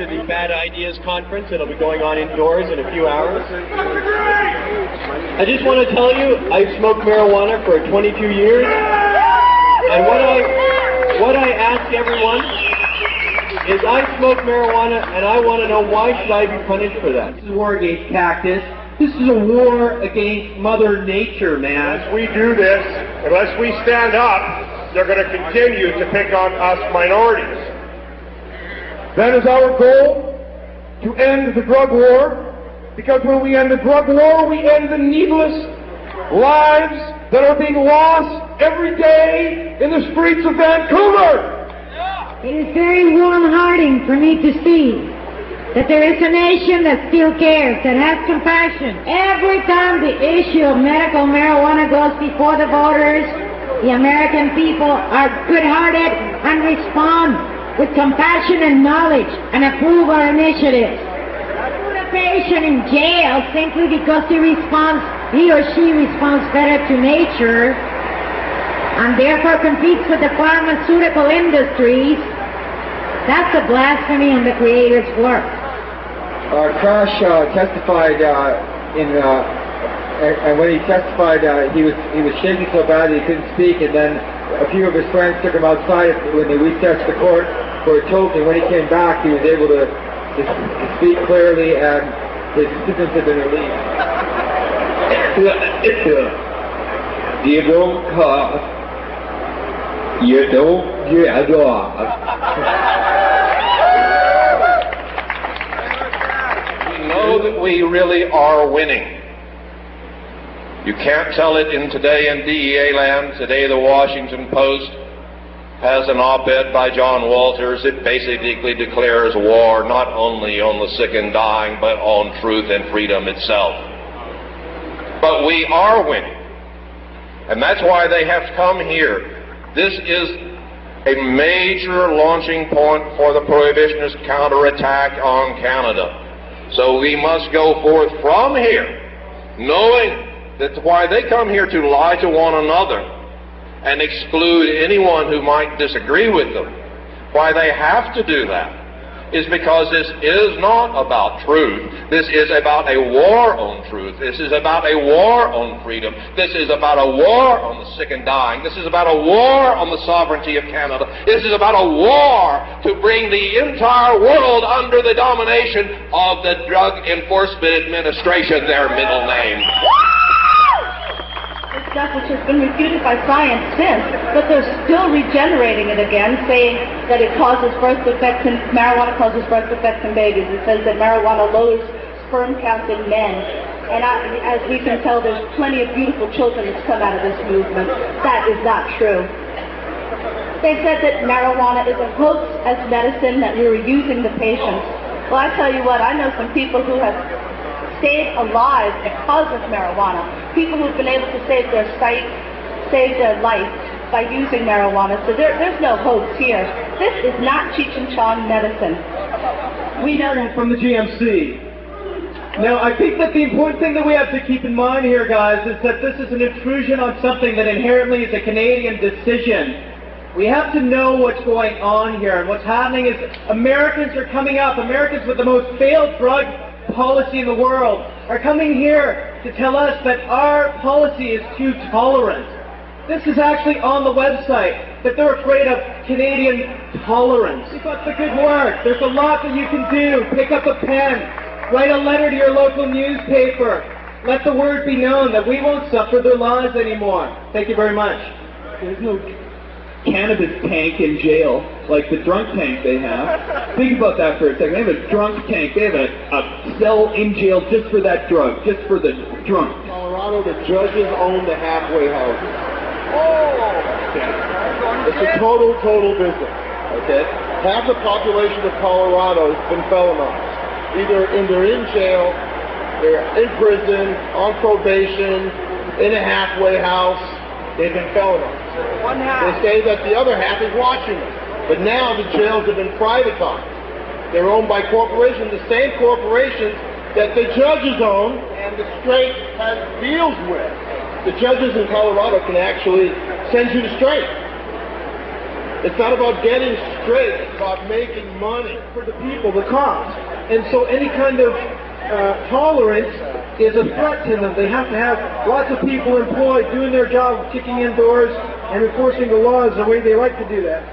the Bad Ideas Conference. It'll be going on indoors in a few hours. I just want to tell you, I've smoked marijuana for 22 years, and what I ask everyone is I smoke marijuana, and I want to know why should I be punished for that? This is a war against cactus. This is a war against Mother Nature, man. Unless we do this, unless we stand up, they're going to continue to pick on us minorities. That is our goal, to end the drug war, because when we end the drug war, we end the needless lives that are being lost every day in the streets of Vancouver. It is very warm-hearting for me to see that there is a nation that still cares, that has compassion. Every time the issue of medical marijuana goes before the voters, the American people are good-hearted and respond with compassion and knowledge and approve our initiatives. Put a patient in jail simply because he or she responds better to nature and therefore competes with the pharmaceutical industries, that's a blasphemy on the Creator's work. Crash testified and when he testified, he was shaking so bad he couldn't speak, and then a few of his friends took him outside when they recessed the court for a toke, and when he came back, he was able to speak clearly, and his symptoms had been relieved. You don't cough. You don't get off. We know that we really are winning. You can't tell it in Today in DEA land. Today the Washington Post has an op-ed by John Walters. It basically declares war not only on the sick and dying, but on truth and freedom itself. But we are winning. And that's why they have come here. This is a major launching point for the prohibitionist counterattack on Canada. So we must go forth from here, knowing that's why they come here, to lie to one another and exclude anyone who might disagree with them. Why they have to do that is because this is not about truth. This is about a war on truth. This is about a war on freedom. This is about a war on the sick and dying. This is about a war on the sovereignty of Canada. This is about a war to bring the entire world under the domination of the Drug Enforcement Administration, their middle name. Stuff which has been refuted by science since, but they're still regenerating it again, saying that it causes birth defects in marijuana causes birth defects in babies. It says that marijuana lowers sperm count in men, and as we can tell, there's plenty of beautiful children that's come out of this movement. That is not true. They said that marijuana is a hoax as medicine, that we were using the patients. Well, I tell you what, I know some people who have stayed alive because of marijuana. People who've been able to save their sight, save their life by using marijuana. So there's no hoax here. This is not Cheech and Chong medicine. We know that from the GMC. Now, I think that the important thing that we have to keep in mind here, guys, is that this is an intrusion on something that inherently is a Canadian decision. We have to know what's going on here, and what's happening is Americans are coming up. Americans with the most failed drug policy in the world are coming here to tell us that our policy is too tolerant. This is actually on the website, that they're afraid of Canadian tolerance. But the good work. There's a lot that you can do. Pick up a pen. Write a letter to your local newspaper. Let the word be known that we won't suffer their lives anymore. Thank you very much. There's no cannabis tank in jail like the drunk tank they have. Think about that for a second. They have a drunk tank. They have a cell in jail just for that drug, just for the drunk. In Colorado, the judges own the halfway houses. Okay. It's a total business. Okay. Half the population of Colorado has been felonized. Either they're in jail, they're in prison, on probation, in a halfway house. They've been felonized. They say that the other half is watching them. But now the jails have been privatized. They're owned by corporations, the same corporations that the judges own and the straight has deals with. The judges in Colorado can actually send you to straight. It's not about getting great. It's about making money for the people, the cops. And so any kind of tolerance is a threat to them. They have to have lots of people employed doing their job, kicking in doors and enforcing the laws the way they like to do that.